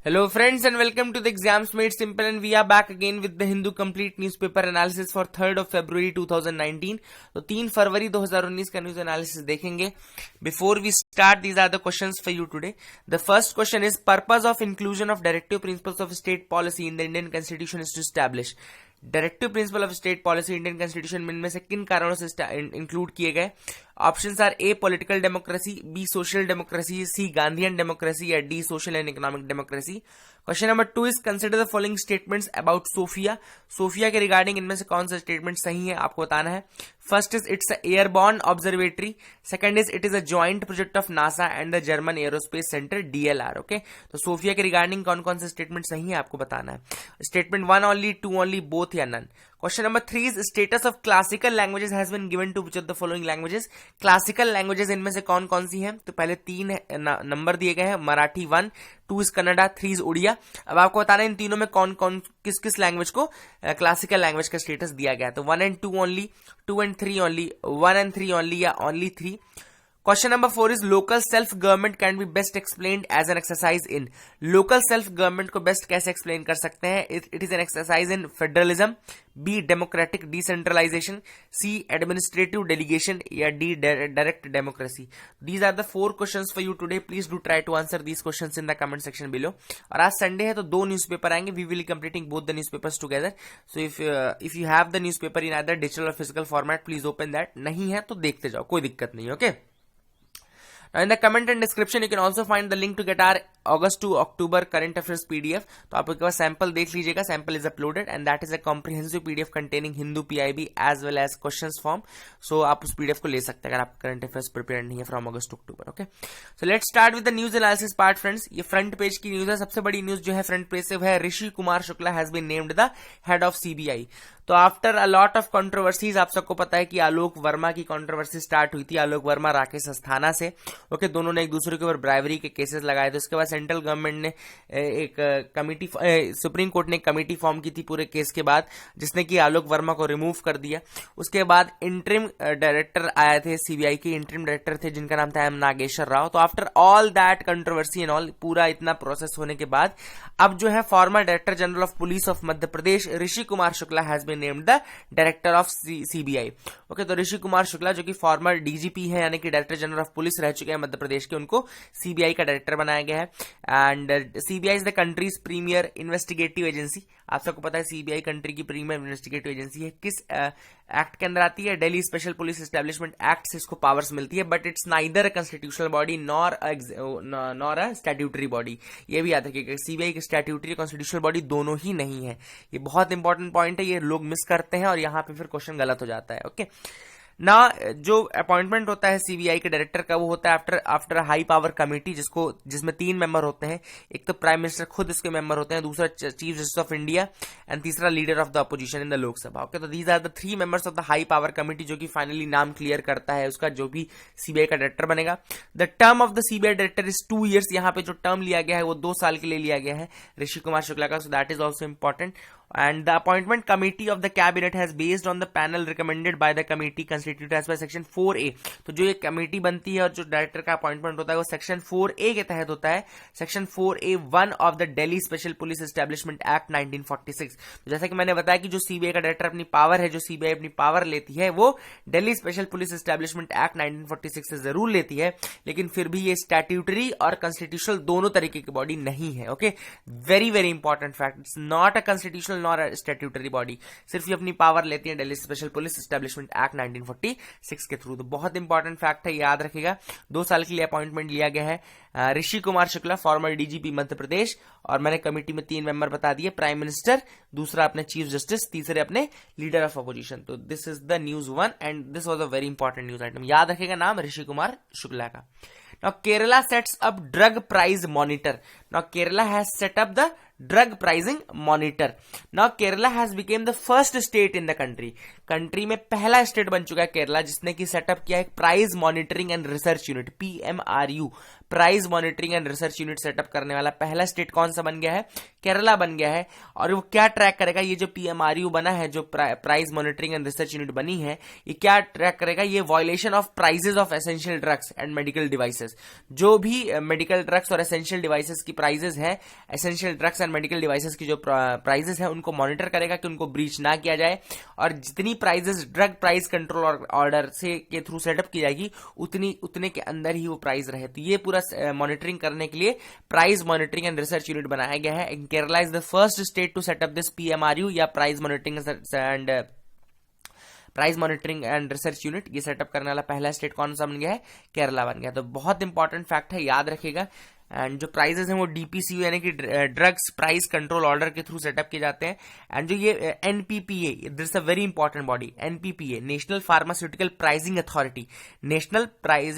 Hello friends and welcome to the Exams Made Simple, and we are back again with the Hindu Complete Newspaper Analysis for 3rd of February 2019. तो 3 फरवरी 2019 का news analysis देखेंगे. Before we start, these are the questions for you today. The first question is, purpose of inclusion of directive principles of state policy in the Indian Constitution is to establish. Directive principle of state policy Indian constitution में इनमें से किन कारणों से include किए गए? Options are A political democracy, B social democracy, C Gandhian democracy या D social and economic democracy. Question number 2 is consider the following statements about Sophia. Sophia के रिगार्डिंग इनमें से कौन सा स्टेटमेंट सही है आपको बताना है. First is it's airborne observatory. Second is it is a joint project of NASA and the German aerospace centre DLR. Okay, तो सोफिया के रिगार्डिंग कौन कौन से स्टेटमेंट सही है आपको बताना है. स्टेटमेंट 1 ओनली, 2 ओनली, बोथ या none. Question number 3 is status of classical languages has been given to which of the following languages. Classical languages इनमें से कौन कौन सी हैं? तो पहले 3 नंबर दिए गए हैं. Marathi 1, 2 is Kannada, 3 is Odia. अब आपको बताना है इन तीनों में कौन कौन किस किस लैंग्वेज को क्लासिकल लैंग्वेज का स्टेटस दिया गया. तो 1 and 2 only, 2 and 3 only, 1 and 3 only या only 3. Question number 4 is local self government can be best explained as an exercise in. Local self government को best कैसे explain कर सकते हैं? It is an exercise in federalism, B democratic decentralization, C administrative delegation या D direct democracy. These are the 4 questions for you today. Please do try to answer these questions in the comment section below. और आज Sunday है तो 2 newspaper आएंगे. We will be completing both the newspapers together. So if you have the newspaper in either digital or physical format, please open that. नहीं है तो देखते जाओ, कोई दिक्कत नहीं. Okay. Now in the comment and description you can also find the link to get our August to October current affairs PDF. तो आप एक बार सैंपल देख लीजिएगा. Sample is uploaded and that is a comprehensive PDF containing Hindu PIB as well as questions form. So आप उस PDF को ले सकते हैं अगर आप करंट अफेयर्स प्रिपेयर नहीं है from August to October. Okay, so let's start with the news analysis part. Friends, ये फ्रंट पेज की न्यूज है. सबसे बड़ी न्यूज जो है फ्रंट पेज से वो है Rishi Kumar Shukla has been named the head of CBI. तो after a lot of controversies, आप सबको पता है कि आलोक वर्मा की कंट्रोवर्सी स्टार्ट हुई थी. आलोक वर्मा राकेश अस्थाना से. ओके, दोनों ने एक दूसरे के ऊपर ब्राइवरी के केसेस लगाए थे. उसके बाद सेंट्रल गवर्नमेंट ने एक कमिटी, सुप्रीम कोर्ट ने एक कमिटी फॉर्म की थी पूरे केस के बाद, जिसने कि आलोक वर्मा को रिमूव कर दिया. उसके बाद इंटरिम डायरेक्टर आए थे CBI के. इंटरिम डायरेक्टर थे जिनका नाम था M नागेश्वर राव. तो after all that controversy and all, पूरा इतना प्रोसेस होने के बाद अब जो है former director general of police of Madhya Pradesh Rishi Kumar Shukla has been named the director of CBI. Okay, तो ऋषि कुमार शुक्ला जो कि फॉर्मर DGP है यानी कि डायरेक्टर जनरल ऑफ पुलिस रह चुके हैं मध्य प्रदेश के, उनको CBI का डायरेक्टर बनाया गया है. And CBI is the country's premier investigative agency. आप सबको पता है CBI कंट्री की प्रीमियर इन्वेस्टिगेटिव एजेंसी है. किस एक्ट के अंदर आती है? Delhi special police establishment act से इसको पावर्स मिलती है. But it's neither a constitutional body nor a statutory body. ये भी याद रखिएगा, CBI की स्टैट्यूटरी कॉन्स्टिट्यूशनल बॉडी दोनों ही नहीं है. ये बहुत इंपॉर्टेंट पॉइंट है, ये लोग मिस करते हैं और यहां पे फिर क्वेश्चन गलत हो जाता है. ओके ना, जो अपॉइंटमेंट होता है CBI के डायरेक्टर का, वो होता है आफ्टर हाई पावर कमेटी, जिसमें 3 मेंबर होते हैं. एक तो प्राइम मिनिस्टर खुद इसके मेंबर होते हैं, दूसरा chief justice of India and तीसरा leader of the opposition in the Lok Sabha. Okay, तो these are the 3 members of the high power committee, जो कि फाइनली नाम क्लियर करता है उसका, जो भी CBI का डायरेक्टर बनेगा. The term of the CBI director is 2 years. यहाँ पे जो टर्म लिया गया है वो 2 साल के लिए लिया गया है ऋषि कुमार शुक्ला का. So that is also important. And the appointment committee of the cabinet has based on the panel recommended by the committee constituted as per section 4A. तो जो ये कमेटी बनती है और जो डायरेक्टर का अपॉइंटमेंट होता है वो सेक्शन 4A के तहत होता है. Section 4A(1) of the Delhi special police establishment act 1946. तो जैसा कि मैंने बताया कि जो CBI का डायरेक्टर अपनी पावर है, जो CBI अपनी पावर लेती है, वो Delhi special police establishment act 1946 से जरूर लेती है, लेकिन फिर भी ये स्टैट्यूटरी और कॉन्स्टिट्यूशनल दोनों तरीके की बॉडी नहीं है. Okay, very very important fact. It's not a constitutional nor statutory body. सिर्फ ये अपनी पावर लेती है Delhi special police establishment act 1946 के थ्रू. तो बहुत इंपॉर्टेंट फैक्ट है, याद रखिएगा. 2 साल के लिए अपॉइंटमेंट लिया गया है ऋषि कुमार शुक्ला, फॉर्मर DGP मध्य प्रदेश. और मैंने कमेटी में 3 मेंबर बता दिए, प्राइम मिनिस्टर, दूसरा अपने चीफ जस्टिस, तीसरे अपने लीडर ऑफ अपोजिशन. तो this is the news 1 and this was a very important news item. याद रखेगा नाम ऋषि कुमार शुक्ला का. Now Kerala sets up drug price monitor. Now Kerala has set up the drug pricing monitor. Now Kerala has become the first state in the country. Country में पहला state बन चुका है केरला जिसने की सेटअप किया है price monitoring and research unit, PMRU, price monitoring and research unit setup करने वाला पहला स्टेट कौन सा बन गया है? केरला बन गया है. और वो क्या ट्रैक करेगा? ये जो PMRU बना है, जो price monitoring and research unit बनी है, ये क्या ट्रैक करेगा? ये violation of prices of essential drugs and medical devices. जो भी मेडिकल ड्रग्स और एसेंशियल डिवाइसेस की प्राइजेस है essential drugs and medical devices की, जो प्राइजेस है उनको मॉनिटर करेगा कि उनको ब्रीच ना किया जाए, और जितनी prices drug price control order से के थ्रू सेटअप की जाएगी उतने के अंदर ही वो प्राइस रहे। तो ये पूरा मॉनिटरिंग करने के लिए price monitoring and research unit बनाया गया है। Kerala is the first state to set up this PMRU या price monitoring and research unit. ये सेटअप करने वाला पहला स्टेट कौन सा बन गया है? केरला बन गया। तो बहुत इंपॉर्टेंट फैक्ट है, याद रखिएगा। एंड जो प्राइजेस हैं वो DPCU यानी कि ड्रग्स प्राइस कंट्रोल ऑर्डर के थ्रू सेटअप किए जाते हैं। एंड जो ये NPPA, this a very important body, NPPA national pharmaceutical pricing authority, national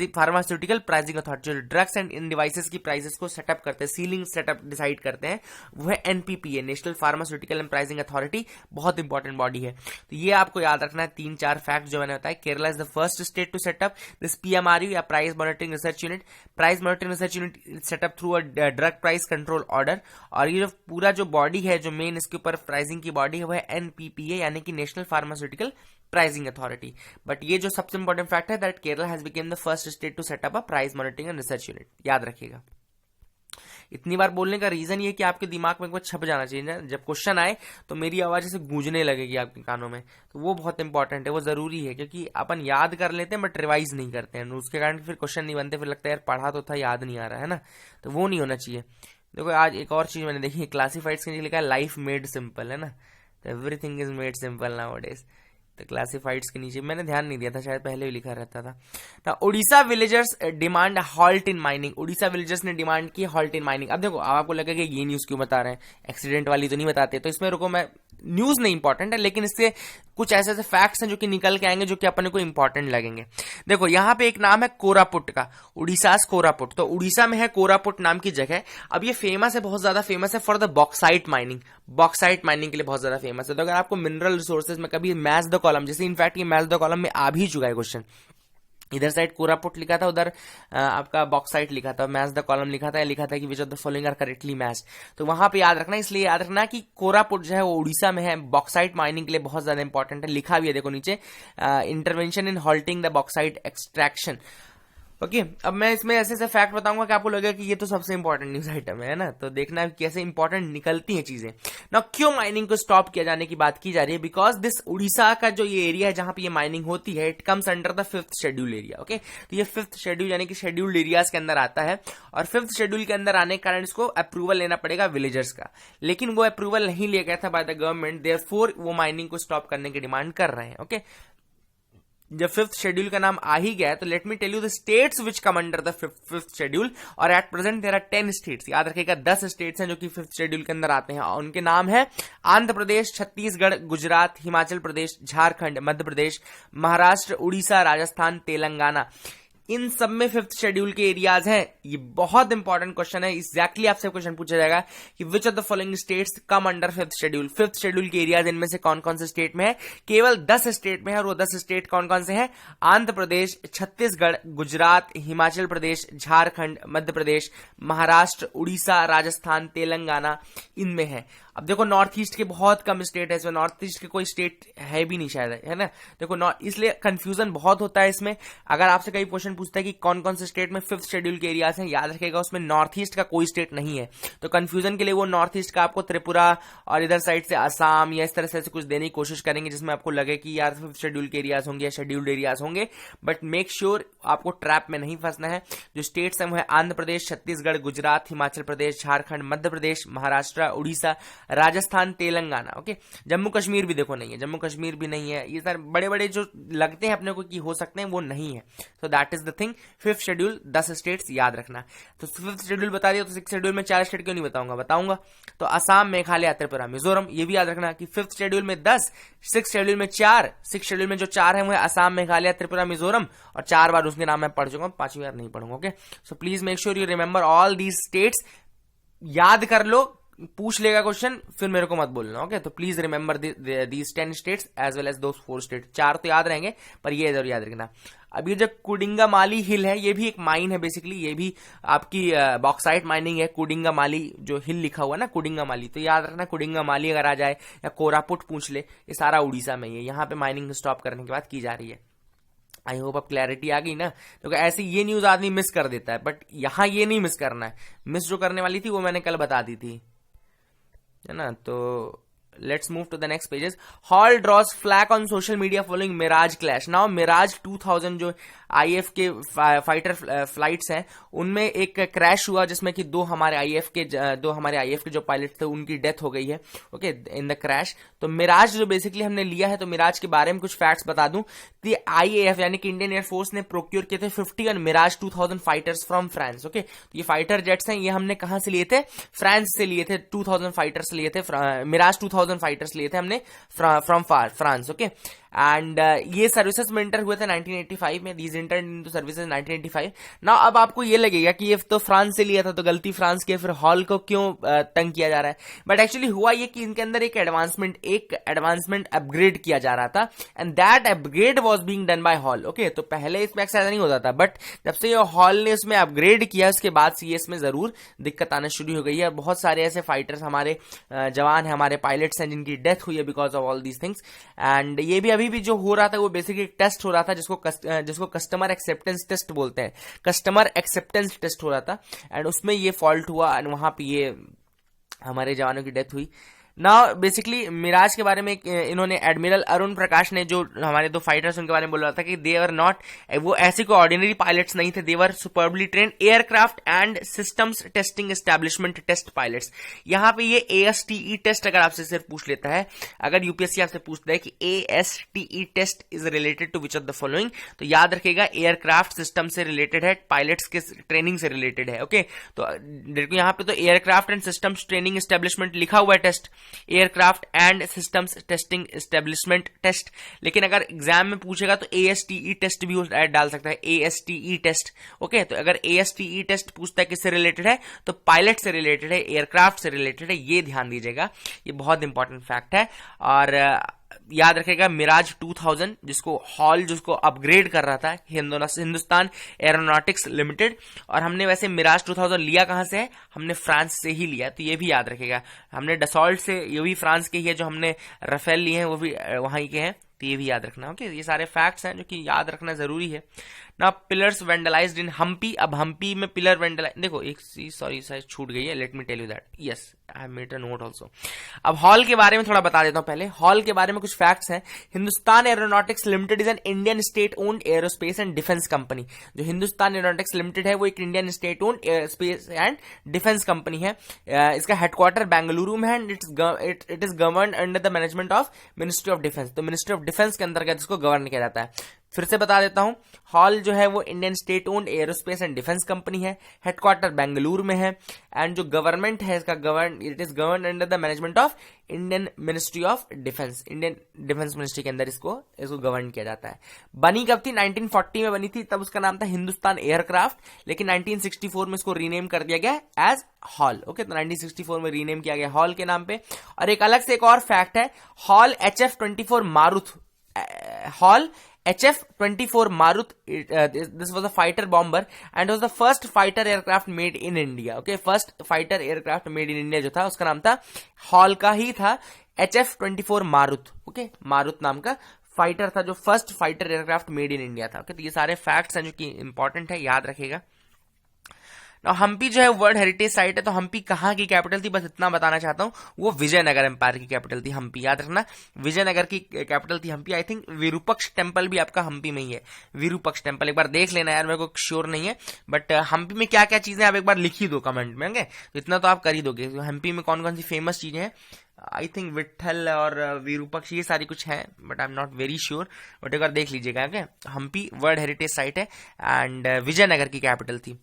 pharmaceutical pricing authority, जो ड्रग्स एंड इन डिवाइसेस की प्राइसेस को सेटअप करते हैं, सीलिंग सेटअप डिसाइड करते हैं, वो है NPPA national pharmaceutical and pricing authority. बहुत इंपॉर्टेंट बॉडी है। तो ये आपको याद रखना है 3-4 फैक्ट जो मैंने बताया। Kerala is the first state to set up this PMRU या price monitoring research unit. Price monitoring research unit setup through a drug price control order. और ये जो पूरा जो बॉडी है, जो मेन इसके ऊपर प्राइसिंग की बॉडी है, वो है NPPA यानी कि national pharmaceutical pricing authority. But ये जो सबसे इंपॉर्टेंट फैक्ट है that Kerala has become the first state to set up a price monitoring and research unit, याद रखिएगा। इतनी बार बोलने का रीजन ये कि आपके दिमाग में एक बार छप जाना चाहिए ना, जब क्वेश्चन आए तो मेरी आवाज ऐसे गूंजने लगेगी आपके कानों में, तो वो बहुत इंपॉर्टेंट है, वो जरूरी है, क्योंकि अपन याद कर लेते हैं बट रिवाइज नहीं करते हैं, उसके कारण फिर क्वेश्चन नहीं बनते, फिर लगता है यार पढ़ा तो था याद नहीं आ रहा है ना, तो वो नहीं होना चाहिए। देखो आज एक और चीज मैंने देखी, क्लासिफाइड्स के नीचे लिखा है लाइफ मेड सिंपल, है ना, तो everything is made simple nowadays. तो क्लासिफाइड्स के नीचे मैंने ध्यान नहीं दिया था, शायद पहले भी लिखा रहता था ना। Orissa villagers demand halt in mining, Orissa villagers ने डिमांड की हॉल्ट इन माइनिंग। अब देखो आपको लगेगा ये न्यूज क्यों बता रहे हैं, एक्सीडेंट वाली तो नहीं बताते, तो इसमें रुको, मैं न्यूज नहीं इंपॉर्टेंट है लेकिन इससे कुछ ऐसे ऐसे फैक्ट्स हैं जो कि निकल के आएंगे जो कि अपने को इंपॉर्टेंट लगेंगे। देखो यहाँ पे एक नाम है कोरापुट का, उड़ीसा कोरापुट, तो उड़ीसा में है कोरापुट नाम की जगह। अब ये फेमस है, बहुत ज्यादा फेमस है for the bauxite mining, bauxite mining के लिए बहुत ज्यादा फेमस है। तो अगर आपको मिनरल रिसोर्सेज में कभी मैच द कॉलम, जैसे इनफैक्ट ये मैच द कॉलम में आ भी चुका है क्वेश्चन, इधर साइड कोरापुट लिखा था, उधर आपका बॉक्साइट लिखा था, मैच द कॉलम लिखा था, या लिखा था कि which of the following are correctly match, तो वहां पे याद रखना। इसलिए याद रखना कि कोरापुट जो है वो उड़ीसा में है, बॉक्साइट माइनिंग के लिए बहुत ज्यादा इंपॉर्टेंट है, लिखा भी है देखो नीचे, intervention in halting the bauxite extraction. Okay अब मैं इसमें ऐसे ऐसे फैक्ट बताऊंगा कि आपको लगेगा कि ये तो सबसे इंपॉर्टेंट न्यूज आइटम है ना, तो देखना कैसे इंपॉर्टेंट निकलती हैं चीजें ना। क्यों माइनिंग को स्टॉप किया जाने की बात की जा रही है? बिकॉज दिस उड़ीसा का जो ये एरिया है जहां पे ये माइनिंग होती है, it comes under the 5th schedule area. Okay तो ये 5th शेड्यूल यानी कि शेड्यूल्ड एरियाज के अंदर आता है, और 5th शेड्यूल के अंदर आने के कारण इसको अप्रूवल लेना पड़ेगा विलेजर्स का, लेकिन वो अप्रूवल नहीं लिया गया था बाय द गवर्नमेंट, देयरफॉर वो माइनिंग को स्टॉप करने की डिमांड कर रहे हैं। ओके जब 5th शेड्यूल का नाम आ ही गया तो let me tell you the states which come under the 5th schedule, और at present there are 10 states, याद रखिएगा 10 स्टेट्स हैं जो कि 5th शेड्यूल के अंदर आते हैं, और उनके नाम है आंध्र प्रदेश, छत्तीसगढ़, गुजरात, हिमाचल प्रदेश, झारखंड, मध्य प्रदेश, महाराष्ट्र, उड़ीसा, राजस्थान, तेलंगाना। इन सब में 5th शेड्यूल के एरियाज हैं। ये बहुत इंपॉर्टेंट क्वेश्चन है, एग्जैक्टली आपसे क्वेश्चन पूछा जाएगा कि which of the following states come under 5th schedule, 5th schedule के एरियाज इनमें से कौन कौन से स्टेट में है? केवल 10 स्टेट में है, और वो 10 स्टेट कौन कौन से हैं? आंध्र प्रदेश, छत्तीसगढ़, गुजरात, हिमाचल प्रदेश, झारखंड, मध्य प्रदेश, महाराष्ट्र, उड़ीसा, राजस्थान, तेलंगाना, इनमें है। अब देखो नॉर्थ ईस्ट के बहुत कम स्टेट है इसमें, नॉर्थ ईस्ट के कोई स्टेट है भी नहीं शायद, है ना, देखो इसलिए कंफ्यूजन बहुत होता है इसमें। अगर आपसे कई क्वेश्चन पूछता है कि कौन कौन से स्टेट में 5th शेड्यूल के एरियाज हैं, याद रखेगा उसमें नॉर्थ ईस्ट का कोई स्टेट नहीं है, तो कंफ्यूजन के लिए वो नॉर्थ ईस्ट का आपको त्रिपुरा और इधर साइड से असम या इस तरह से कुछ देने की कोशिश करेंगे जिसमें आपको लगे कि यार 5th शेड्यूल के एरियाज होंगे या शेड्यूल्ड एरियाज होंगे, बट मेक श्योर आपको ट्रैप में नहीं फंसना है। जो स्टेट्स हैं वो है आंध्र प्रदेश, छत्तीसगढ़, गुजरात, हिमाचल प्रदेश, झारखंड, मध्य प्रदेश, महाराष्ट्र, उड़ीसा, राजस्थान, तेलंगाना। ओके जम्मू कश्मीर भी देखो नहीं है, जम्मू कश्मीर भी नहीं है, ये सारे बड़े बड़े जो लगते हैं अपने को कि हो सकते हैं वो नहीं है, so that is the thing. 5th schedule 10 states याद रखना। तो 5th शेड्यूल बता दिया, तो 6th शेड्यूल में 4 स्टेट क्यों नहीं बताऊंगा, तो असम, मेघालय, त्रिपुरा, मिजोरम, ये भी याद रखना कि 5th शेड्यूल में 10, 6th शेड्यूल में 4, 6th शेड्यूल में जो 4 है वो है असम, मेघालय, त्रिपुरा, मिजोरम, और 4 बार उसके नाम मैं पढ़ चुका हूं, 5वीं बार नहीं पढ़ूंगा। Okay so please make sure you remember all these states, याद कर लो, पूछ लेगा क्वेश्चन फिर मेरे को मत बोलना। ओके तो please remember these 10 states as well as those 4 state, 4 तो याद रहेंगे पर ये जरूर याद रखना। अब ये जो कुडिंगामाली हिल है ये भी एक माइन है बेसिकली, ये भी आपकी बॉक्साइट माइनिंग है। कुडिंगामाली जो हिल लिखा हुआ ना कुडिंगामाली, तो याद रखना कुडिंगामाली अगर आ जाए या कोरापुट पूछ ले, ये सारा उड़ीसा में ही है, यहाँ पे माइनिंग स्टॉप करने की बात की जा रही है। आई होप अब क्लैरिटी आ गई ना, क्योंकि ऐसे ये न्यूज आदमी मिस कर देता है, बट यहां ये नहीं मिस करना है। मिस जो करने वाली थी वो मैंने कल बता दी थी, है ना। तो let's move to the next pages. Hall draws flack on social media following Mirage clash. Now Mirage 2000 जो आईएफ के फाइटर फ्लाइट्स हैं उनमें एक क्रैश हुआ जिसमें कि दो हमारे आईएफ के जो पायलट थे उनकी डेथ हो गई है, ओके, इन द क्रैश। तो मिराज जो बेसिकली हमने लिया है, तो मिराज के बारे में कुछ फैक्ट्स बता दूं। तो आईएएफ यानी कि इंडियन एयरफोर्स ने प्रोक्योर किए थे 51 Mirage 2000 fighters from France, okay. तो ये फाइटर जेट्स हैं, ये हमने कहां से लिए थे? फ्रांस से लिए थे। 2000 फाइटर्स लिए थे, मिराज 2000 फाइटर्स लिए थे हमने फ्रॉम फ्रांस, ओके। एंड ये सर्विसेज में इंटर हुए थे 1985 में। These inter into services 1985। Now अब आपको ये लगेगा कि ये तो फ्रांस से लिया था तो गलती फ्रांस की, फिर हॉल को क्यों तंग किया जा रहा है? बट एक्चुअली हुआ ये कि इनके अंदर एक एडवांसमेंट अपग्रेड किया जा रहा था, and that upgrade was being done by hall, okay. तो पहले इसमें ऐसा नहीं होता था, बट जब से ये हॉल ने इसमें अपग्रेड किया उसके बाद से इसमें जरूर दिक्कत आना शुरू हो गई है। बहुत सारे ऐसे फाइटर्स हमारे जवान हैं, हमारे पायलट्स हैं जिनकी डेथ हुई है because of all these things. And ये भी अभी भी जो हो रहा था वो बेसिकली एक टेस्ट हो रहा था जिसको कस्टमर एक्सेप्टेंस टेस्ट बोलते हैं। कस्टमर एक्सेप्टेंस टेस्ट हो रहा था एंड उसमें ये फॉल्ट हुआ एंड वहां पे ये हमारे जवानों की डेथ हुई। नाउ बेसिकली मिराज के बारे में इन्होंने एडमिरल अरुण प्रकाश ने जो हमारे दो फाइटर्स उनके बारे में बोल रहा था कि दे आर नॉट, वो ऐसे कोई ऑर्डिनरी पायलट्स नहीं थे, they were superbly trained aircraft and systems testing establishment test pilots. यहां पे ये ASTE टेस्ट अगर आपसे सिर्फ पूछ लेता है, अगर यूपीएससी आपसे पूछता है कि ASTE test is related to which of the following, तो याद रखेगा एयरक्राफ्ट सिस्टम से रिलेटेड है, पायलट्स के ट्रेनिंग से रिलेटेड है, ओके। तो देखो यहां पे तो aircraft and systems training establishment लिखा हुआ है test, aircraft and systems testing establishment test. लेकिन अगर एग्जाम में पूछेगा तो ASTE टेस्ट भी डाल सकता है, ASTE टेस्ट, ओके। तो अगर ASTE टेस्ट पूछता है किससे रिलेटेड है तो पायलट से रिलेटेड है, एयरक्राफ्ट से रिलेटेड है, ये ध्यान दीजिएगा, ये बहुत इंपॉर्टेंट फैक्ट है। और याद रखेगा मिराज 2000 जिसको हॉल जिसको अपग्रेड कर रहा था हिंदुस्तान एरोनॉटिक्स लिमिटेड, और हमने वैसे मिराज 2000 लिया कहां से है? हमने फ्रांस से ही लिया, तो ये भी याद रखेगा। हमने डसॉल्ट से, ये भी फ्रांस के ही है, जो हमने राफेल लिए हैं वो भी वहीं के हैं, तो ये भी याद रखना, ओके। ये सारे फैक्ट्स हैं जो कि याद रखना जरूरी है ना। पिलर्स वेंडलाइज्ड इन हम्पी। अब हम्पी में पिलर वेंडलाइज, देखो एक चीज सॉरी शायद छूट गई है, let me tell you that, yes I have made a note also. अब हॉल के बारे में थोड़ा बता देता हूं। पहले हॉल के बारे में कुछ फैक्ट्स हैं। Hindustan aeronautics limited is an Indian state owned aerospace and defence company. जो हिंदुस्तान एरोनॉटिक्स लिमिटेड है वो एक Indian state owned aerospace and defence company है। इसका हेडक्वार्टर बेंगलुरु में है and it is govern under the management of ministry of defence. तो ministry of defence के अंतर्गत इसको गवर्न किया जाता है। फिर से बता देता हूं, हॉल जो है वो Indian state owned aerospace and defence company है, हेडक्वार्टर बेंगलुरु में है, एंड जो गवर्नमेंट है इसका it is govern under the management of Indian ministry of defence. Indian defence ministry के अंदर इसको गवर्न किया जाता है। बनी कब थी? 1940 में बनी थी, तब उसका नाम था हिंदुस्तान एयरक्राफ्ट, लेकिन 1964 में इसको रीनेम कर दिया गया एज हॉल, ओके। तो 1964 में रीनेम किया गया हॉल के नाम पे। और एक अलग से एक और फैक्ट है, HAL HF-24 Marut, HAL HF-24 Marut, this was a fighter bomber and was the first fighter aircraft made in India, okay। first fighter aircraft made in India जो था उसका नाम था, हॉल का ही था, HF-24 मारुत, ओके। मारुत नाम का फाइटर था जो first fighter aircraft made in India था, ओके। तो ये सारे फैक्ट्स हैं जो कि इंपॉर्टेंट है, याद रखेगा। ना हम्पी जो है वर्ल्ड हेरिटेज साइट है, तो हम्पी कहाँ की कैपिटल थी बस इतना बताना चाहता हूँ, वो विजयनगर एम्पायर की कैपिटल थी हम्पी, याद रखना। विजयनगर की कैपिटल थी Hampi. I think Virupaksha temple भी आपका हम्पी में ही है, विरूपक्ष टेम्पल, एक बार देख लेना यार, मेरे को श्योर नहीं है, बट हम्पी में क्या क्या चीजें आप एक बार लिख ही दो कमेंट में, ओके। तो इतना तो आप कर ही दोगे। तो हम्पी में कौन कौन सी फेमस चीजें हैं? आई थिंक विट्ठल और विरूपक्ष ये सारी कुछ है, but I am not very sure, but एक बार देख लीजिएगा, okay. Hampi world heritage site है एंड विजयनगर की कैपिटल थी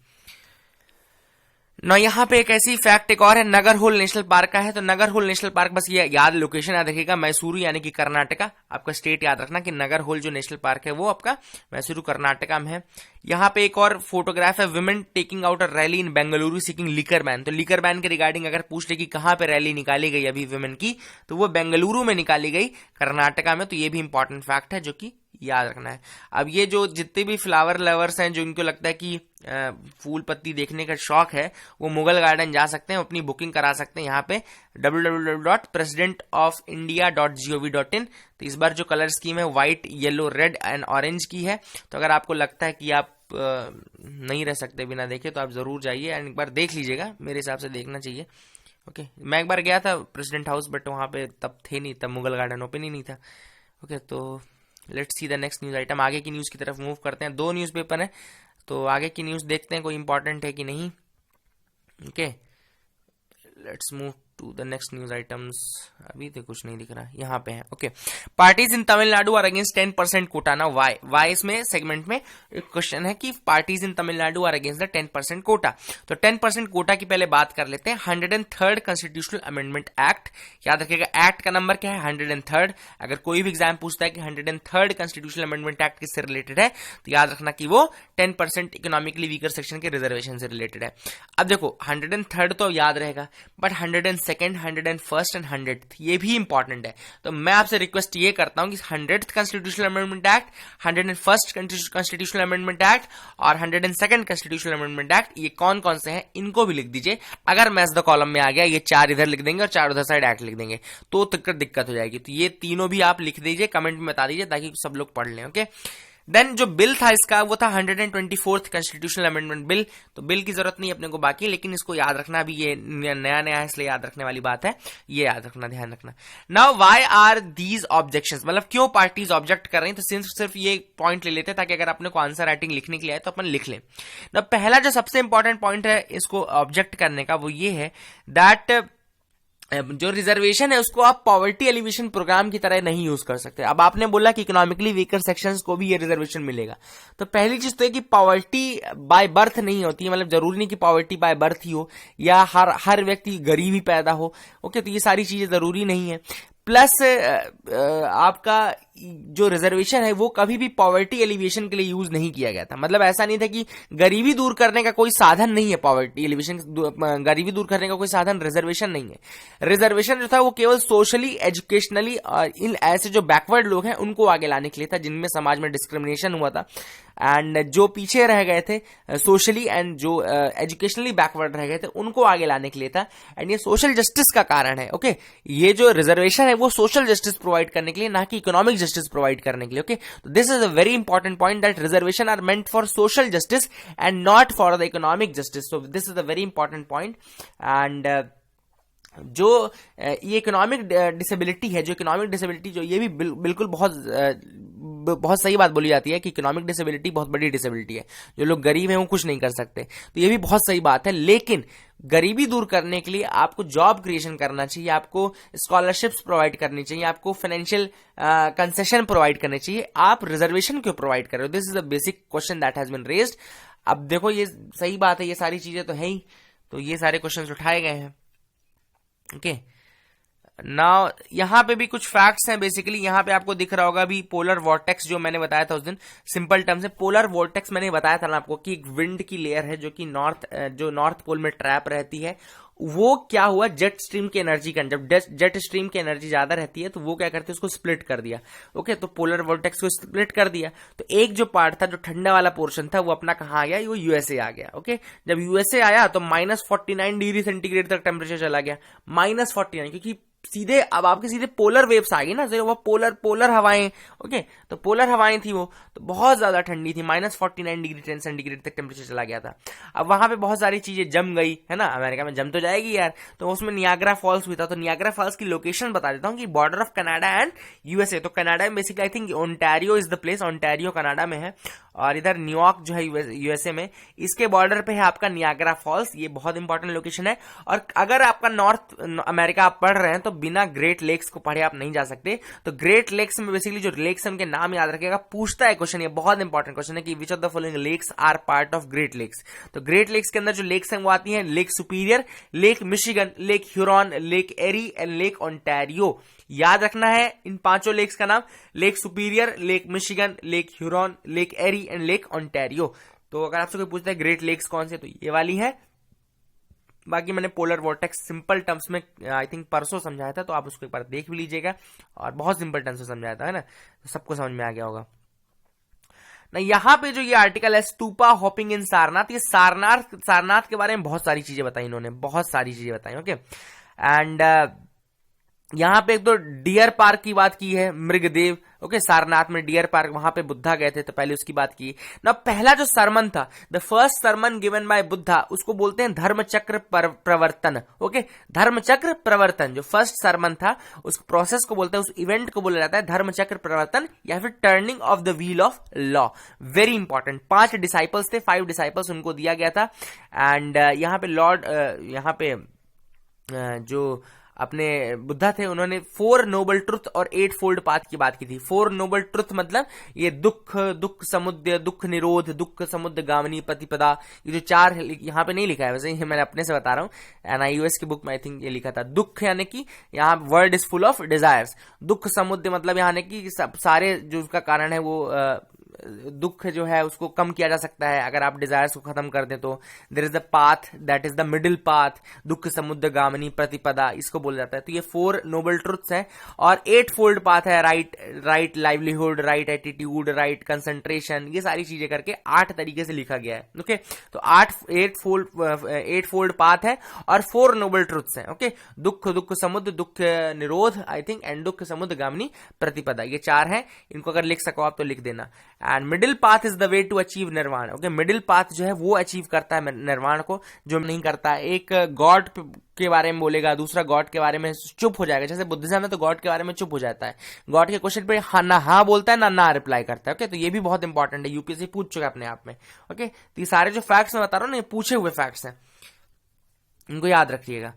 ना। यहाँ पे एक ऐसी फैक्ट एक और है, नगरहोल नेशनल पार्क का है। तो नगरहोल नेशनल पार्क, बस ये याद लोकेशन याद रखिएगा, मैसूरू यानी कि कर्नाटका। आपका स्टेट याद रखना कि नगरहोल जो नेशनल पार्क है वो आपका मैसूरू कर्नाटका में है। यहाँ पे एक और फोटोग्राफ है, women taking out a rally in Bengaluru seeking liquor ban. तो लिकर बैन के रिगार्डिंग अगर पूछ ले कि कहाँ पे रैली निकाली गई अभी विमेन की, तो वो बेंगलुरु में निकाली गई कर्नाटका में। तो ये भी इंपॉर्टेंट फैक्ट है जो कि याद रखना है। अब ये जो जितने भी फ्लावर लवर्स हैं, जो इनको लगता है कि फूल पत्ती देखने का शौक है, वो मुगल गार्डन जा सकते हैं, अपनी बुकिंग करा सकते हैं यहाँ पे www.presidentofIndia.gov.in। तो इस बार जो कलर स्कीम है white, yellow, red and orange की है। तो अगर आपको लगता है कि आप नहीं रह सकते बिना देखे, तो आप जरूर जाइए एंड एक बार देख लीजिएगा। मेरे हिसाब से देखना चाहिए। ओके, मैं एक बार गया था प्रेसिडेंट हाउस, बट वहां पे तब थे नहीं, तब मुगल गार्डन ओपन ही नहीं था। ओके, तो let's see the next news item. आगे की न्यूज की तरफ मूव करते हैं। 2 न्यूज़पेपर है, तो आगे की न्यूज देखते हैं कोई इंपॉर्टेंट है कि नहीं। Okay, let's move to the next news items. अभी तो कुछ नहीं दिख रहा, यहाँ पे है। Okay, parties in Tamil Nadu are against 10% quota. ना वाई इसमें सेगमेंट में एक क्वेश्चन है कि parties in Tamil Nadu are against the 10% quota. तो 10% कोटा की पहले बात कर लेते हैं। 103rd कॉन्स्टिट्यूशनल अमेंडमेंट एक्ट, याद रखिएगा एक्ट का नंबर क्या है, 103rd। अगर कोई भी एग्जाम पूछता है कि 103rd कॉन्स्टिट्यूशनल अमेंडमेंट एक्ट किससे रिलेटेड है, तो याद रखना कि वो 10% इकोनॉमिकली वीकर सेक्शन के रिजर्वेशन से रिलेटेड है। अब देखो 103rd तो याद रहेगा, but 102nd, 101st and 100th ये भी इंपॉर्टेंट है। तो मैं आपसे रिक्वेस्ट ये करता हूं कि 100th constitutional amendment act, 101st constitutional amendment act और 102nd कॉन्स्टिट्यूशनल अमेंडमेंट एक्ट, ये कौन कौन से हैं इनको भी लिख दीजिए। अगर मैच द कॉलम में आ गया, ये 4 इधर लिख देंगे और 4 उधर साइड एक्ट लिख देंगे, तो दिक्कत हो जाएगी। तो ये तीनों भी आप लिख दीजिए, कमेंट में बता दीजिए ताकि सब लोग पढ़ लें। ओके, देन जो बिल था इसका, वो था 124th कॉन्स्टिट्यूशनल अमेंडमेंट बिल। तो बिल की जरूरत नहीं अपने को बाकी, लेकिन इसको याद रखना भी, ये नया नया है इसलिए याद रखने वाली बात है, ये याद रखना, ध्यान रखना। Now why are these objections, मतलब क्यों पार्टीज ऑब्जेक्ट कर रही हैं। तो सिर्फ ये पॉइंट ले लेते हैं ताकि अगर अपने को आंसर राइटिंग लिखने के लिए आए तो अपन लिख लें। ना पहला जो सबसे इंपॉर्टेंट पॉइंट है इसको ऑब्जेक्ट करने का, वो ये है दैट जो रिजर्वेशन है उसको आप पॉवर्टी एलिवेशन प्रोग्राम की तरह नहीं यूज कर सकते। अब आपने बोला कि इकोनॉमिकली वीकर सेक्शंस को भी ये रिजर्वेशन मिलेगा, तो पहली चीज तो है कि पॉवर्टी बाय बर्थ नहीं होती है, मतलब जरूरी नहीं कि पॉवर्टी बाय बर्थ ही हो या हर व्यक्ति गरीब ही पैदा हो। ओके, तो ये सारी चीजें जरूरी नहीं है। प्लस आपका जो रिजर्वेशन है वो कभी भी पॉवर्टी एलिवेशन के लिए यूज नहीं किया गया था। मतलब ऐसा नहीं था कि गरीबी दूर करने का कोई साधन नहीं है, पॉवर्टी एलिवेशन, गरीबी दूर करने का कोई साधन रिजर्वेशन नहीं है। रिजर्वेशन जो था वो केवल सोशली, एजुकेशनली इन ऐसे जो बैकवर्ड लोग हैं उनको आगे लाने के लिए था, जिनमें समाज में डिस्क्रिमिनेशन हुआ था, एंड जो पीछे रह गए थे सोशली एंड जो एजुकेशनली बैकवर्ड रह गए थे उनको आगे लाने के लिए था। एंड ये सोशल जस्टिस का कारण है। ओके, ये जो रिजर्वेशन है वो सोशल जस्टिस प्रोवाइड करने के लिए, ना कि इकोनॉमिक जस्टिस प्रोवाइड करने के लिए। ओके, तो this is a very important point that reservation are meant for social justice and not for the economic justice. So this is a very important point. And जो ये economic disability है, जो economic disability जो, ये भी बिल्कुल बहुत सही बात बोली जाती है कि इकोनॉमिक डिसेबिलिटी बहुत बड़ी डिसेबिलिटी है, जो लोग गरीब हैं वो कुछ नहीं कर सकते, तो ये भी बहुत सही बात है। लेकिन गरीबी दूर करने के लिए आपको जॉब क्रिएशन करना चाहिए, आपको स्कॉलरशिप्स प्रोवाइड करनी चाहिए, आपको फाइनेंशियल कंसेशन प्रोवाइड करने चाहिए। आप रिजर्वेशन क्यों प्रोवाइड कर रहे हो? This is a basic question that has been raised. अब देखो ये सही बात है, ये सारी चीजें तो है ही, तो ये सारे क्वेश्चन उठाए गए हैं। ओके, नाउ यहां पे भी कुछ फैक्ट्स हैं। बेसिकली यहां पे आपको दिख रहा होगा अभी पोलर वॉर्टेक्स, जो मैंने बताया था उस दिन सिंपल टर्म से। पोलर वॉर्टेक्स मैंने बताया था ना आपको कि एक विंड की लेयर है जो कि नॉर्थ पोल में ट्रैप रहती है। वो क्या हुआ, जेट स्ट्रीम की एनर्जी का, जब जेट स्ट्रीम की एनर्जी ज्यादा रहती है तो वो क्या करते हैं, उसको स्प्लिट कर दिया। ओके, तो पोलर वॉर्टेक्स को स्प्लिट कर दिया, तो एक जो पार्ट था, जो ठंडा वाला पोर्शन था, वो अपना कहाँ आ गया, वो यूएसए आ गया। ओके, जब यूएसए आया तो -49 डिग्री सेंटीग्रेड तक टेम्परेचर चला गया, -49, क्योंकि सीधे अब आपके सीधे पोलर वेव्स आ गई ना, वो पोलर हवाएं। ओके, तो पोलर हवाएं थी, वो तो बहुत ज्यादा ठंडी थी, -49 डिग्री सेंटीग्रेड तक टेम्परेचर चला गया था। अब वहां पे बहुत सारी चीजें जम गई है ना, अमेरिका में जम तो जाएगी यार, तो उसमें नियाग्रा फॉल्स हुआ था। तो नियाग्रा फॉल्स की लोकेशन बता देता हूँ कि border of Canada and USA. तो कनाडा में basically I think Ontario is the place, Ontario Canada में है, और इधर न्यूयॉर्क जो है यूएसए में, इसके बॉर्डर पे है आपका नियाग्रा फॉल्स। ये बहुत इंपॉर्टेंट लोकेशन है। और अगर आपका नॉर्थ अमेरिका आप पढ़ रहे हैं तो बिना ग्रेट लेक्स को पढ़े आप नहीं जा सकते। तो ग्रेट लेक्स में बेसिकली जो लेक्स है उनके नाम याद रखिएगा। पूछता है क्वेश्चन, ये बहुत इंपॉर्टेंट क्वेश्चन है कि which of the following lakes are part of great lakes. तो ग्रेट लेक्स के अंदर जो लेक्स हैं वो आती हैं Lake Superior, Lake Michigan, Lake Huron, Lake Erie and Lake Ontario. याद रखना है इन 5 लेक्स का नाम, Lake Superior, Lake Michigan, Lake Huron, Lake Erie and Lake Ontario. तो अगर आपसे कोई पूछता है ग्रेट लेक्स कौन से, तो ये वाली है। बाकी मैंने पोलर वॉर्टेक्स सिंपल टर्म्स में आई थिंक परसों समझाया था, तो आप उसको एक बार देख भी लीजिएगा, और बहुत सिंपल टर्म्स में समझाया था, है ना, तो सबको समझ में आ गया होगा। ना यहाँ पे जो ये आर्टिकल है स्तूपा हॉपिंग इन सारनाथ, ये सारनाथ के बारे में बहुत सारी चीजें बताई इन्होंने, बहुत सारी चीजें बताई। ओके, एंड यहाँ पे एक तो डियर पार्क की बात की है, मृगदेव। ओके, सारनाथ में डियर पार्क, वहां पे बुद्धा गए थे तो पहले उसकी बात की ना। पहला जो सरमन था, the first sermon given by Buddha, उसको बोलते हैं धर्मचक्र प्रवर्तन। ओके, धर्मचक्र प्रवर्तन जो फर्स्ट सरमन था, उस प्रोसेस को बोलते हैं, उस इवेंट को बोला जाता है धर्मचक्र प्रवर्तन या फिर turning of the wheel of law. Very important. 5 disciples थे, 5 डिसाइपल्स उनको दिया गया था। एंड यहाँ पे लॉर्ड, यहाँ पे जो अपने बुद्धा थे, उन्होंने 4 नोबल ट्रुथ और 8 फोल्ड पाथ की बात की थी। 4 नोबल ट्रुथ मतलब ये दुख समुद्र, दुख निरोध, दुख समुद्र गामिनी प्रतिपदा, ये जो 4 यहाँ पे नहीं लिखा है, वैसे ये मैंने अपने से बता रहा हूँ, NIUS की बुक में आई थिंक ये लिखा था। दुख यानी कि यहाँ word is full of desires, दुख समुद्र मतलब यहाँ कि सारे जो उसका कारण है वो दुख जो है उसको कम किया जा सकता है अगर आप डिजायर्स को खत्म कर दें तो। There is the path that is the middle path, दुख समुद्र गामिनी प्रतिपदा, इसको बोला जाता है। तो ये 4 नोबल ट्रुथ्स हैं और 8 फोल्ड पाथ है, right livelihood, right attitude, right concentration, ये सारी चीजें करके 8 तरीके से लिखा गया है। ओके, तो 8 फोल्ड पाथ है और 4 नोबल ट्रुथ्स हैं। ओके, दुख समुद्र, दुख निरोध आई थिंक, एंड दुख समुद्र गामिनी प्रतिपदा, ये 4 हैं। इनको अगर लिख सको आप तो लिख देना। And middle path is the way to achieve nirvana. Okay, middle path जो है वो अचीव करता है निर्वाण को, जो नहीं करता है। एक गॉड के बारे में बोलेगा, दूसरा गॉड के बारे में चुप हो जाएगा। जैसे बुद्धिज्म में तो गॉड के बारे में चुप हो जाता है, गॉड के क्वेश्चन पे ना हाँ बोलता है ना रिप्लाई करता है। ओके, तो ये भी बहुत इंपॉर्टेंट है, यूपीएससी पूछ चुका है अपने आप में। ओके, तो ये सारे जो फैक्ट्स मैं बता रहा हूँ ना, ये पूछे हुए फैक्ट्स हैं, इनको याद रखिएगा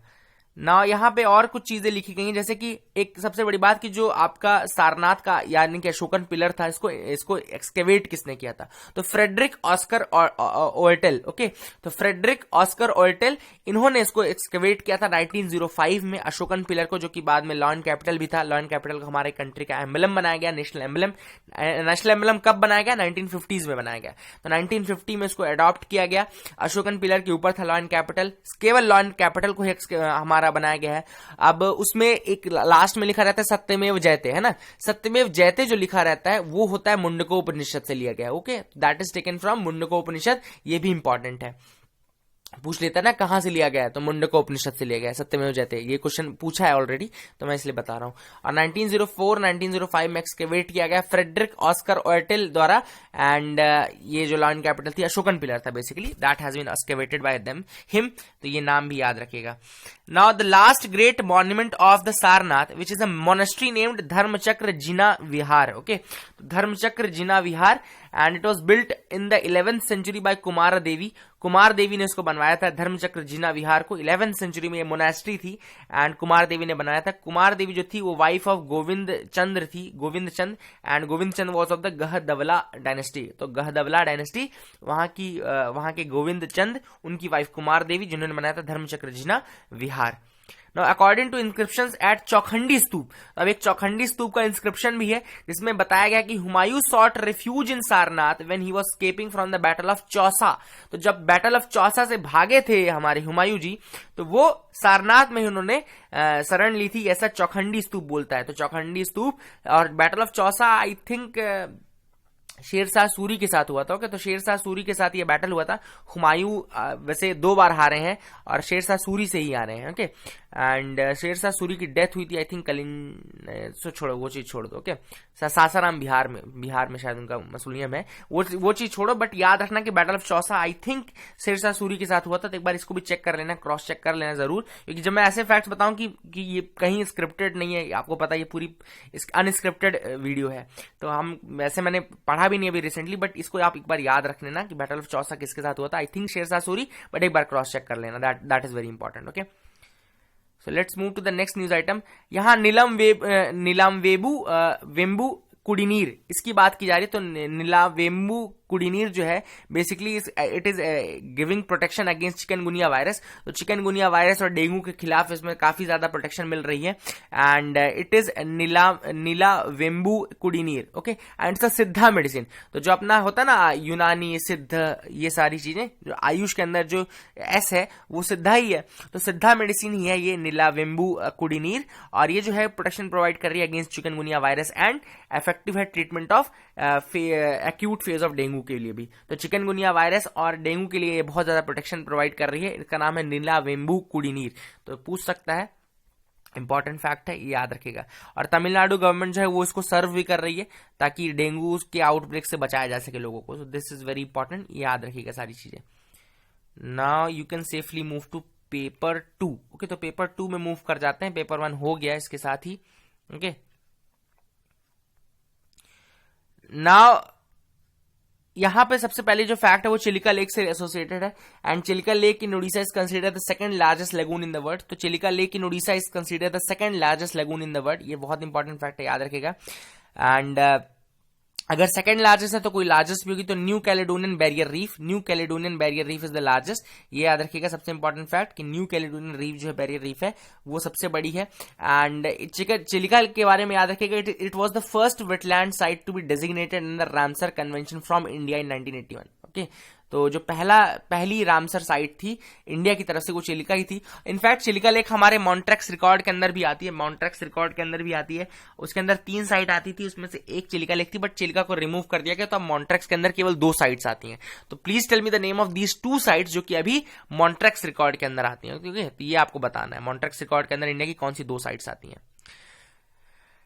ना। यहाँ पे और कुछ चीजें लिखी गई हैं, जैसे कि एक सबसे बड़ी बात कि जो आपका सारनाथ का यानी कि अशोकन पिलर था, इसको एक्सकेवेट किसने किया था, तो फ्रेडरिक ऑस्कर ओर्टेल। ओके, तो फ्रेडरिक ऑस्कर ओर्टेल, इन्होंने इसको एक्सकेवेट किया था 1905 में, अशोकन पिलर को, जो कि बाद में लॉयन कैपिटल भी था। लॉयन कैपिटल को हमारे कंट्री का एम्बलम बनाया गया, नेशनल एम्बलम। नेशनल एम्बलम कब बनाया गया, 1950s में बनाया गया। तो 1950 में इसको अडॉप्ट किया गया। अशोकन पिलर के ऊपर था लॉयन कैपिटल, केवल लॉयन कैपिटल को हमारा बनाया गया है। अब उसमें एक लास्ट में लिखा रहता है सत्यमेव जयते, है ना। सत्यमेव जयते जो लिखा रहता है वो होता है मुंडको उपनिषद से लिया गया। Okay, that is taken from Mundaka Upanishad, ये भी इंपॉर्टेंट है, पूछ लेता है ना कहां से लिया गया है, तो मुंडको उपनिषद से लिया गया है, सत्यमेव जयते। ये क्वेश्चन पूछा है ऑलरेडी, तो मैं इसलिए बता रहा हूं। और 1904-1905 में एक्सकेवेट किया गया फ्रेडरिक ऑस्कर ओर्टेल द्वारा। एंड ये जो लॉयन कैपिटल थी, अशोकन पिलर था basically, that has been excavated by him. तो ये नाम भी याद रखिएगा। Now the last great monument of the Sarnath which is a monastery named Dharmachakra Jina Vihar. Okay, Dharmachakra Jina Vihar, and it was built in the 11th century by Kumar Devi. Kumar Devi ने इसको बनवाया था, धर्मचक्र जिना विहार को। 11th सेंचुरी में ये मोनेस्ट्री थी एंड कुमार देवी ने बनाया था। कुमार देवी जो थी वो वाइफ ऑफ गोविंद चंद्र थी, Govind Chand, and Govind Chand was of the Gahadavala dynasty. तो गहदवला डायनेस्टी, वहां के गोविंद चंद, उनकी वाइफ कुमार देवी, जिन्होंने बनाया था धर्मचक्र जिना विहार। Now, according to inscriptions at Chaukhandi स्तूप, अब एक चौखंडी स्तूप का इंस्क्रिप्शन भी है जिसमें बताया गया कि Humayun sought refuge in Sarnath when he was escaping from the battle of Chausa. तो जब बैटल ऑफ चौसा से भागे थे हमारे हुमायूं जी, तो वो सारनाथ में उन्होंने शरण ली थी, ऐसा चौखंडी स्तूप बोलता है। तो चौखंडी स्तूप और battle of Chausa I think Sher Shah Suri के साथ हुआ था। ओके, तो शेरशाह सूरी के साथ ये बैटल हुआ था। हुमायूं वैसे 2 बार हारे हैं और शेरशाह सूरी से ही हारे हैं। ओके, एंड शेरशाह सूरी की डेथ हुई थी आई थिंक छोड़ो वो चीज छोड़ दो। ओके, सासाराम बिहार में शायद उनका मसूलियम है, वो चीज छोड़ो। बट याद रखना कि battle of Chausa I think Sher Shah Suri के साथ हुआ था। तो एक बार इसको भी चेक कर लेना, क्रॉस चेक कर लेना जरूर, क्योंकि जब मैं ऐसे फैक्ट्स बताऊं कि ये कहीं स्क्रिप्टेड नहीं है, आपको पता है ये पूरी अनस्क्रिप्टेड वीडियो है, तो हम वैसे मैंने पढ़ा भी नहीं अभी रिसेंटली, बट इसको आप एक बार याद रख लेना कि बैटल ऑफ चौसा किसके साथ हुआ था। I think Sher Shah Suri, but एक बार क्रॉस चेक कर लेना, that is very important. Okay, so let's move to the next news item. यहां नीलावेम्बु कुडिनीर, इसकी बात की जा रही है। तो नीलावेम्बु कुडिनीर जो है basically it is giving protection against chikungunya virus. तो चिकनगुनिया वायरस और डेंगू के खिलाफ इसमें काफी ज्यादा प्रोटेक्शन मिल रही है। And it is Nilavembu Kudineer. Okay, and it's a Siddha medicine. तो जो अपना होता है ना यूनानी, सिद्ध, ये सारी चीजें जो आयुष के अंदर जो एस है वो सिद्धा ही है, तो सिद्धा मेडिसिन ही है ये नीलावेम्बु कुडिनीर। और ये जो है प्रोटेक्शन प्रोवाइड कर रही है against chikungunya virus and effective है treatment of acute phase of dengue के लिए भी। तो चिकनगुनिया वायरस और डेंगू के लिए ये बहुत ज्यादा प्रोटेक्शन प्रोवाइड कर रही है। इसका नाम है नीलावेंबू कुडिनीर। तो पूछ सकता है, इंपॉर्टेंट फैक्ट है, ये याद रखेगा। और तमिलनाडु गवर्नमेंट जो है वो इसको सर्व भी कर रही है ताकि डेंगू के आउटब्रेक से बचाया जा सके लोगों को। So this is very important, याद रखिएगा सारी चीजें। Now you can safely move to paper 2। Okay, तो पेपर 2 में मूव कर जाते हैं। पेपर 1 हो गया इसके साथ ही। ओके, नाउ यहां पे सबसे पहले जो फैक्ट है वो चिलिका लेक से एसोसिएटेड है। And Chilika lake in Odisha is considered the second largest lagoon in the world. तो Chilika lake in Odisha is considered the second largest lagoon in the world. ये बहुत इंपॉर्टेंट फैक्ट है, याद रखेगा। एंड अगर सेकंड लार्जेस्ट है तो कोई लार्जेस्ट भी होगी, तो new Caledonian barrier reef, new Caledonian barrier reef is the largest. ये याद रखिएगा, सबसे इंपॉर्टेंट फैक्ट कि न्यू कैलेडोनियन रीफ जो है बैरियर रीफ है वो सबसे बड़ी है। एंड चिलिका के बारे में याद रखिएगा, it was the first wetland site to be designated in the Ramsar Convention from India in 1981। Okay, तो जो पहली रामसर साइट थी इंडिया की तरफ से वो चिलिका ही थी। इनफैक्ट चिलिका लेक हमारे मॉन्ट्रेक्स रिकॉर्ड के अंदर भी आती है, मॉन्ट्रेक्स रिकॉर्ड के अंदर भी आती है। उसके अंदर 3 साइट आती थी, उसमें से एक चिलिका लेक थी, बट चिलिका को रिमूव कर दिया गया, तो अब मॉन्ट्रेक्स के अंदर केवल 2 साइट्स आती हैं। तो please tell me the name of these 2 sites जो कि अभी मॉन्ट्रेक्स रिकॉर्ड के अंदर आती हैं। ओके, तो ये आपको बताना है मॉन्ट्रेक्स रिकॉर्ड के अंदर इंडिया की कौन सी 2 साइट्स आती हैं।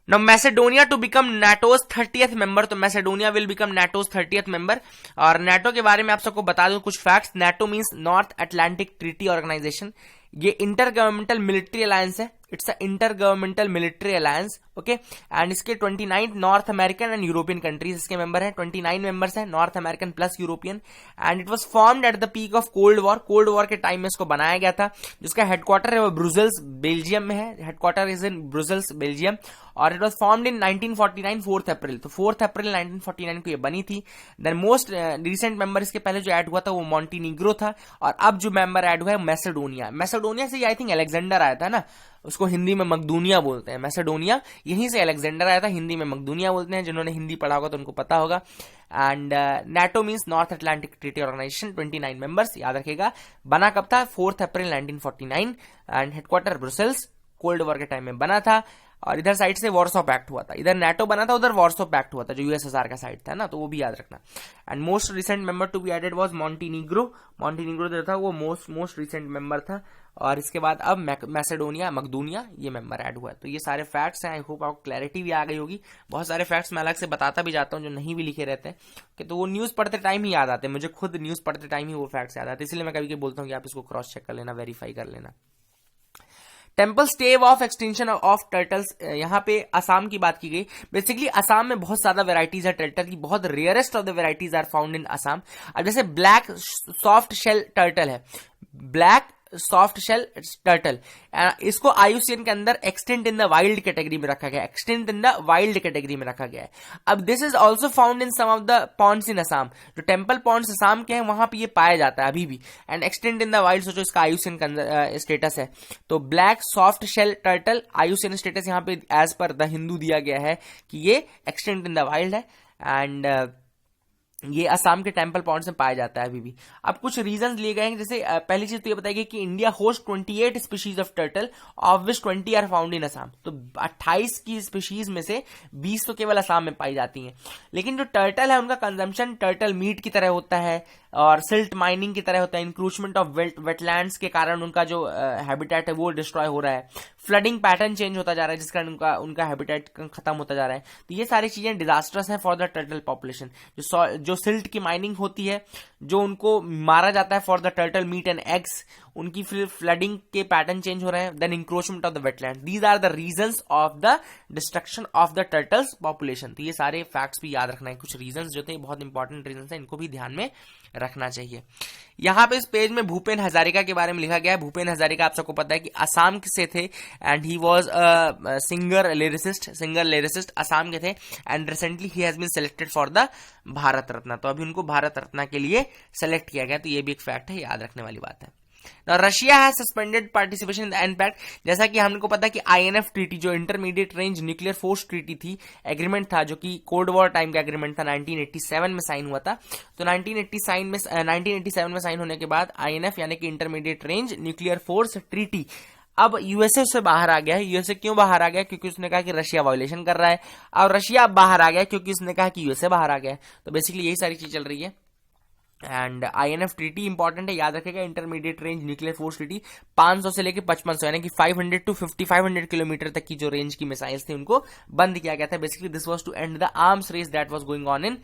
Now Macedonia to become NATO's 30th member, तो Macedonia will become NATO's 30th member। और NATO के बारे में आप सबको बता दूं कुछ facts. NATO means North Atlantic Treaty Organization. ये इंटर गवर्नमेंटल मिलिट्री अलायंस है, it's a intergovernmental military alliance. Okay, and इसके 29 North American and European countries इसके मेंबर हैं। 29 मेंबर्स हैं, North American plus European. And it was formed at the peak of cold war. Cold war के time में इसको बनाया गया था। जिसका हेडक्वार्टर है वो ब्रुसेल्स बेल्जियम में है। Headquarter is in Brussels Belgium. और इट वाज फॉर्म्ड इन 1949 4 अप्रैल। तो 4 अप्रैल 1949 को ये बनी थी। देन मोस्ट रिसेंट मेंबर इसके पहले जो ऐड हुआ था वो मॉन्टीनीग्रो था। और अब जो मेंबर ऐड हुआ है मैसेडोनिया। मैसेडोनिया से आई थिंक अलेक्जेंडर आया था ना, उसको हिंदी में मकदूनिया बोलते हैं। मैसेडोनिया यहीं से अलेक्जेंडर आया था, हिंदी में मकदूनिया बोलते हैं। जिन्होंने हिंदी पढ़ा होगा तो उनको पता होगा। And NATO means North Atlantic Treaty Organization, 29 members, याद रखेगा। बना कब था? 4 अप्रैल 1949। And headquarter Brussels, cold war के टाइम में बना था। और इधर साइड से वॉर्सो पैक्ट हुआ था, इधर NATO बना था, उधर वॉर्सो पैक्ट हुआ था जो USSR का साइड था ना, तो वो भी याद रखना। And most recent member to be added was Montenegro. Montenegro जो था वो मोस्ट रिसेंट मेंबर था। और इसके बाद अब मैसेडोनिया, मकदूनिया, ये मेंबर ऐड हुआ है। तो ये सारे फैक्ट्स हैं। आई होप आपको क्लैरिटी भी आ गई होगी। बहुत सारे फैक्ट्स मैं अलग से बताता भी जाता हूँ जो नहीं भी लिखे रहते हैं, कि तो वो न्यूज पढ़ते टाइम ही याद आते हैं। मुझे खुद न्यूज पढ़ते टाइम ही वो फैक्ट्स याद आते हैं, इसलिए मैं कभी बोलता हूँ कि आप इसको क्रॉस चेक कर लेना, वेरीफाई कर लेना। Temple स्टेव of extension of turtles, यहाँ पे असम की बात की गई। बेसिकली असम में बहुत ज्यादा वेराइटीज है टर्टल की, बहुत rarest of the varieties are found in Assam. अब जैसे ब्लैक सॉफ्ट शेल टर्टल है, ब्लैक सॉफ्ट शेल टर्टल, इसको IUCN के अंदर extinct in the wild category में रखा गया, extinct in the wild category में रखा गया है। अब this is also found in some of the ponds in Assam. जो टेम्पल पॉन्ड्स असम के हैं वहां पे ये पाया जाता है अभी भी। And extinct in the wild, सोचो इसका IUCN के अंदर स्टेटस है। तो black soft shell turtle IUCN status यहाँ पे एज पर द हिंदू दिया गया है कि ये एक्सटेंट इन द वाइल्ड है। एंड ये असम के टेम्पल पॉन्ड्स में पाया जाता है अभी भी। अब कुछ रीजंस लिए गए हैं, जैसे पहली चीज तो ये बताई गई कि India host 28 species of turtle, of which 20 are found in Assam. तो 28 की स्पीशीज में से 20 तो केवल असम में पाई जाती हैं। लेकिन जो टर्टल है उनका कंजम्पशन टर्टल मीट की तरह होता है और सिल्ट माइनिंग की तरह होता है। इंक्रूचमेंट ऑफ वेटलैंड्स के कारण उनका जो हैबिटेट है वो डिस्ट्रॉय हो रहा है। फ्लडिंग पैटर्न चेंज होता जा रहा है जिस कारण उनका हैबिटेट खत्म होता जा रहा है। तो ये सारी चीजें डिजास्टर्स हैं फॉर द टर्टल पॉपुलेशन। जो सिल्ट की माइनिंग होती है, जो उनको मारा जाता है for the turtle meat and eggs, उनकी फिर फ्लडिंग के पैटर्न चेंज हो रहे हैं। Then encroachment of the wetland, these are the reasons of the destruction of the turtles population. तो ये सारे फैक्ट्स भी याद रखना है। कुछ रीजंस जो थे बहुत इंपॉर्टेंट रीजंस हैं, इनको भी ध्यान में रखना चाहिए। यहां पे इस पेज में भूपेन हजारिका के बारे में लिखा गया है। भूपेन हजारिका आप सबको पता है कि असम से थे and he was a singer lyricist Assam के थे। And recently he has been selected for the Bharat Ratna. तो अभी उनको भारत रत्न के लिए सेलेक्ट किया गया। तो ये भी एक फैक्ट है, याद रखने वाली बात है। रशिया है सस्पेंडेड पार्टिसिपेशन इन द एनपैक्ट। जैसा कि हमको पता है कि INF ट्रीटी जो intermediate range nuclear force treaty थी, एग्रीमेंट था जो कि कोल्ड वॉर टाइम का एग्रीमेंट था, 1987 में साइन हुआ था। तो 1987 में साइन होने के बाद INF यानी कि intermediate range nuclear force treaty अब यूएसए उससे बाहर आ गया है। यूएसए क्यों बाहर आ गया? क्योंकि उसने कहा कि रशिया वायोलेशन कर रहा है, और रशिया बाहर आ गया क्योंकि उसने कहा कि यूएसए बाहर आ गया है। तो बेसिकली यही सारी चीज चल रही है। एंड INF ट्रीटी इंपॉर्टेंट है, याद रखेगा, intermediate range nuclear force treaty, 500 से लेकर 5500 यानी कि 500 टू 5500 किलोमीटर तक की जो रेंज की मिसाइल्स थी उनको बंद किया गया था। Basically this was to end the arms race that was going on in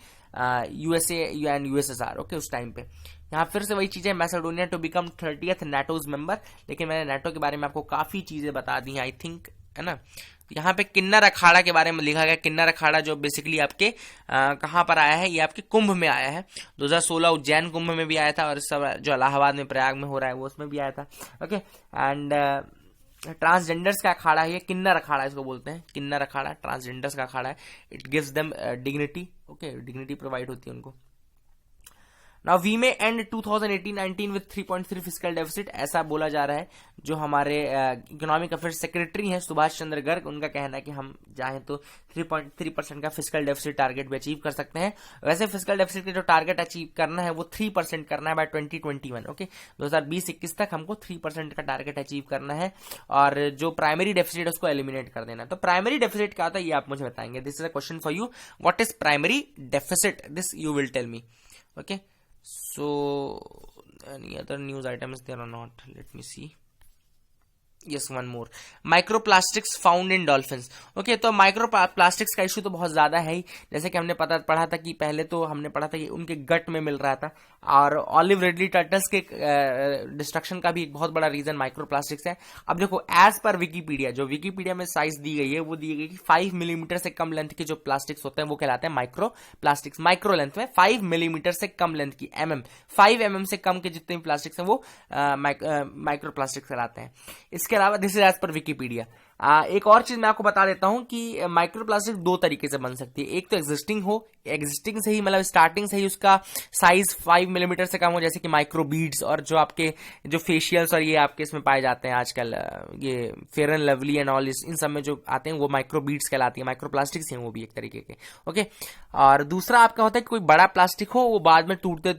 USA and USSR. Okay, उस टाइम पे यहाँ फिर से वही चीजें, Macedonia to become 30th NATO's member. लेकिन मैंने नाटो के बारे में आपको काफी चीजें बता दी हैं, आई थिंक, है ना। यहाँ पे किन्नर अखाड़ा के बारे में लिखा गया। किन्नर अखाड़ा जो बेसिकली आपके कहाँ पर आया है? ये आपके कुंभ में आया है। 2016 उज्जैन कुंभ में भी आया था, और सब जो इलाहाबाद में प्रयाग में हो रहा है वो उसमें भी आया था। ओके, एंड ट्रांसजेंडर्स का अखाड़ा है, किन्नर अखाड़ा इसको बोलते हैं, किन्नर अखाड़ा ट्रांसजेंडर्स का अखाड़ा है। It gives them dignity. Okay, dignity provide होती है उनको। नाउ वी में एंड 2018-19 विद 3.3 फिस्कल डेफिसिट, ऐसा बोला जा रहा है। जो हमारे इकोनॉमिक अफेयर्स सेक्रेटरी हैं सुभाष चंद्र गर्ग, उनका कहना है कि हम चाहें तो 3.3% का फिस्कल डेफिसिट टारगेट भी अचीव कर सकते हैं। वैसे फिस्कल डेफिसिट का जो टारगेट अचीव करना है वो 3% करना है बाय 2021। ओके, 2020-21 तक हमको 3% का टारगेट अचीव करना है, और जो प्राइमरी डेफिसिट है उसको एलिमिनेट कर देना। तो प्राइमरी डेफिसिट क्या होता है ये आप मुझे बताएंगे। This is a question for you, what is primary deficit? This you will tell me. Okay, so any other news items there or not? Let me see. Yes, one more. Microplastics found in dolphins. Okay, तो microplastics का issue तो बहुत ज्यादा है ही। जैसे कि हमने पढ़ा था कि पहले तो हमने पढ़ा था कि उनके गट में मिल रहा था, और ऑलिव रिडली टर्टल्स के डिस्ट्रक्शन का भी एक बहुत बड़ा रीजन माइक्रोप्लास्टिक्स है। अब देखो, एज पर विकीपीडिया, जो विकीपीडिया में साइज दी गई है वो दी गई कि 5 मिलीमीटर से कम लेंथ के जो प्लास्टिक्स होते हैं वो कहलाते हैं माइक्रोप्लास्टिक्स। माइक्रो लेंथ में 5 मिलीमीटर से कम लेंथ की, 5 mm से कम के जितने भी प्लास्टिक्स हैं वो माइक्रोप्लास्टिक्स कहलाते हैं। इसके अलावा this is as per Wikipedia. एक और चीज मैं आपको बता देता हूं कि माइक्रोप्लास्टिक दो तरीके से बन सकती है। एक तो एग्जिस्टिंग से ही, मतलब स्टार्टिंग से ही उसका साइज 5 मिलीमीटर से कम हो, जैसे कि माइक्रो बीड्स, और जो आपके जो फेशियल्स और ये आपके इसमें पाए जाते हैं आजकल, ये fair and lovely and all, इन सब में जो आते हैं वो माइक्रो बीड्स कहलाती है, माइक्रोप्लास्टिक्स हैं वो भी एक तरीके के। ओके, और दूसरा आपका होता है कि कोई बड़ा प्लास्टिक हो, वो बाद में टूटते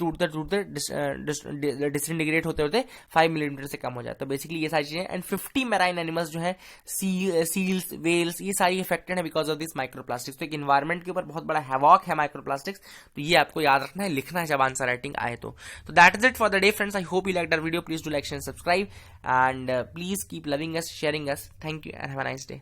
डिसइंटीग्रेट होते 5 मिलीमीटर से कम हो जाए। तो बेसिकली ये सारी चीजें। एंड 50 मैराइन एनिमल्स जो है, सील्स, वेल्स, ये सारी इफेक्टेड है बिकॉज ऑफ दिस माइक्रोप्लास्टिक्स। तो एक इन्वायरमेंट के ऊपर बहुत बड़ा हैवॉक है माइक्रोप्लास्टिक्स। तो ये आपको याद रखना है, लिखना है जब आंसर राइटिंग आए तो that is it for the day friends. I hope you like that video. Please do like, share, subscribe, and please keep loving us, sharing us. Thank you and have a nice day.